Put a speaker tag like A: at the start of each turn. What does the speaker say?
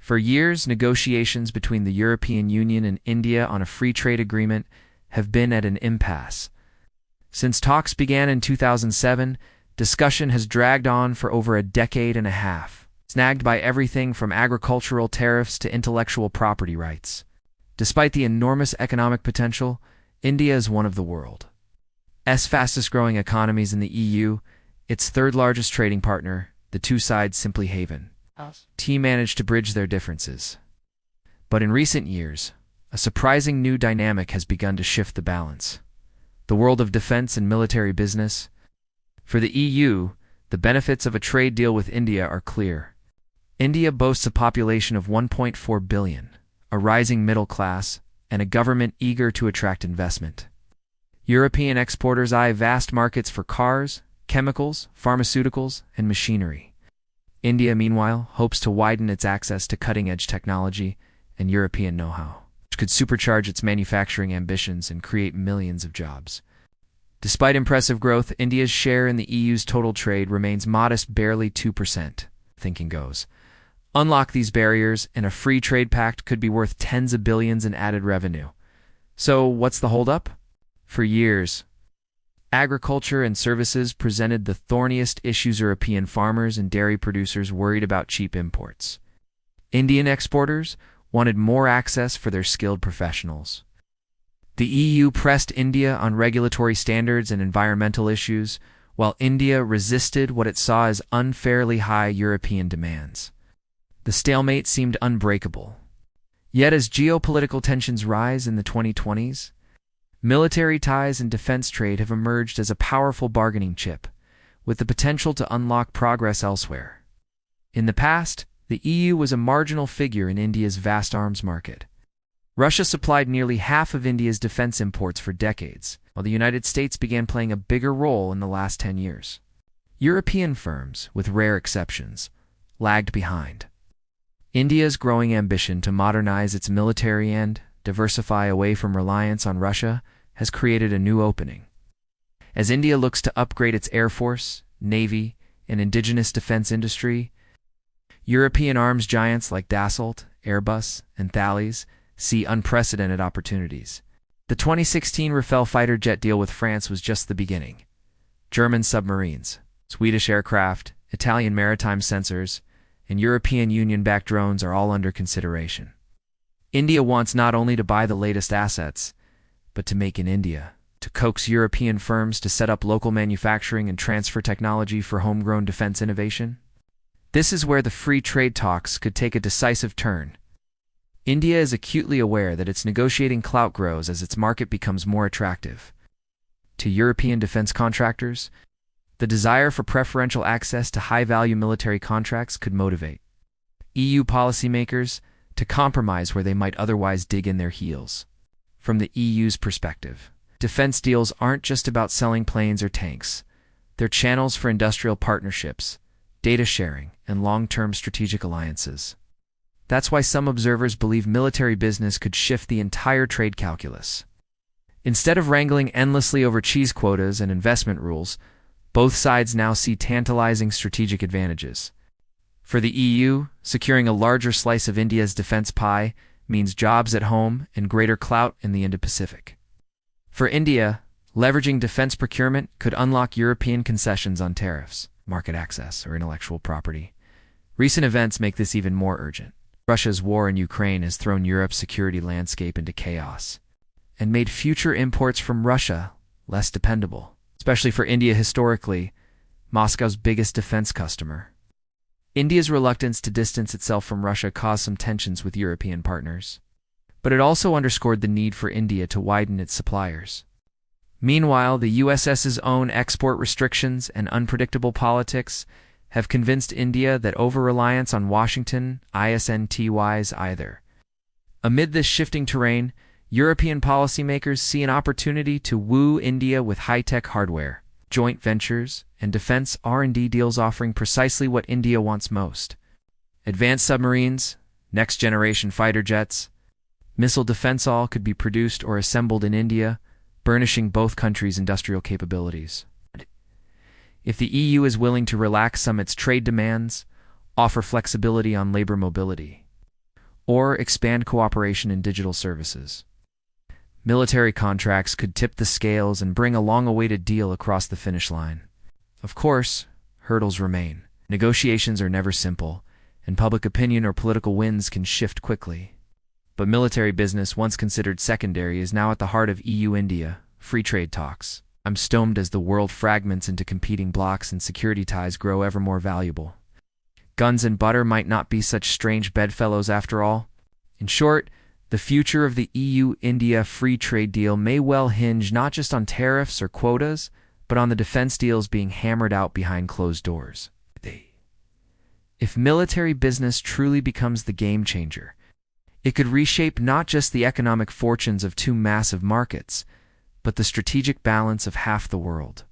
A: For years, negotiations between the European Union and India on a free trade agreement have been at an impasse. Since talks began in 2007, discussion has dragged on for over a decade and a half, snagged by everything from agricultural tariffs to intellectual property rights. Despite the enormous economic potential, India is one of the world's fastest-growing economies in the EU, its third-largest trading partner. The two sides simply managed to bridge their differences. But in recent years, a surprising new dynamic has begun to shift the balance. The world of defense and military business. For the EU, the benefits of a trade deal with India are clear. India boasts a population of 1.4 billion, a rising middle class, and a government eager to attract investment. European exporters eye vast markets for cars, chemicals, pharmaceuticals, and machinery. India, meanwhile, hopes to widen its access to cutting-edge technology and European know-how, which could supercharge its manufacturing ambitions and create millions of jobs. Despite impressive growth, India's share in the EU's total trade remains modest, barely 2%. Thinking goes. Unlock these barriers, and a free trade pact could be worth tens of billions in added revenue. So, what's the holdup? For years, agriculture and services presented the thorniest issues. European farmers and dairy producers worried about cheap imports. Indian exporters wanted more access for their skilled professionals. The EU pressed India on regulatory standards and environmental issues, while India resisted what it saw as unfairly high European demands. The stalemate seemed unbreakable. Yet as geopolitical tensions rise in the 2020s, military ties and defense trade have emerged as a powerful bargaining chip, with the potential to unlock progress elsewhere. In the past, the EU was a marginal figure in India's vast arms market. Russia supplied nearly half of India's defense imports for decades, while the United States began playing a bigger role in the last 10 years. European firms, with rare exceptions, lagged behind. India's growing ambition to modernize its military and diversify away from reliance on Russia has created a new opening. As India looks to upgrade its air force, navy, and indigenous defense industry, European arms giants like Dassault, Airbus, and Thales see unprecedented opportunities. The 2016 Rafale fighter jet deal with France was just the beginning. German submarines, Swedish aircraft, Italian maritime sensors, and European Union-backed drones are all under consideration. India wants not only to buy the latest assets, but to make in India, to coax European firms to set up local manufacturing and transfer technology for homegrown defense innovation. This is where the free trade talks could take a decisive turn. India is acutely aware that its negotiating clout grows as its market becomes more attractive. To European defense contractors, the desire for preferential access to high-value military contracts could motivate EU policymakers to compromise where they might otherwise dig in their heels. From the EU's perspective, defense deals aren't just about selling planes or tanks. They're channels for industrial partnerships, data sharing, and long-term strategic alliances. That's why some observers believe military business could shift the entire trade calculus. Instead of wrangling endlessly over cheese quotas and investment rules, both sides now see tantalizing strategic advantages. For the EU, securing a larger slice of India's defense pie means jobs at home and greater clout in the Indo-Pacific. For India, leveraging defense procurement could unlock European concessions on tariffs, market access, or intellectual property. Recent events make this even more urgent. Russia's war in Ukraine has thrown Europe's security landscape into chaos and made future imports from Russia less dependable, especially for India historically, Moscow's biggest defense customer. India's reluctance to distance itself from Russia caused some tensions with European partners, but it also underscored the need for India to widen its suppliers. Meanwhile, the USS's own export restrictions and unpredictable politics have convinced India that over-reliance on Washington isn't wise either. Amid this shifting terrain, European policymakers see an opportunity to woo India with high-tech hardware, joint ventures, and defense R&D deals offering precisely what India wants most. Advanced submarines, next-generation fighter jets, missile defense all could be produced or assembled in India, burnishing both countries' industrial capabilities. If the EU is willing to relax some of its trade demands, offer flexibility on labor mobility, or expand cooperation in digital services. Military contracts could tip the scales and bring a long-awaited deal across the finish line. Of course, hurdles remain. Negotiations are never simple, and public opinion or political winds can shift quickly. But military business, once considered secondary, is now at the heart of EU-India free trade talks. I'm stoned as the world fragments into competing blocs and security ties grow ever more valuable. Guns and butter might not be such strange bedfellows after all. In short, the future of the EU-India free trade deal may well hinge not just on tariffs or quotas, but on the defense deals being hammered out behind closed doors. If military business truly becomes the game changer, it could reshape not just the economic fortunes of two massive markets, but the strategic balance of half the world.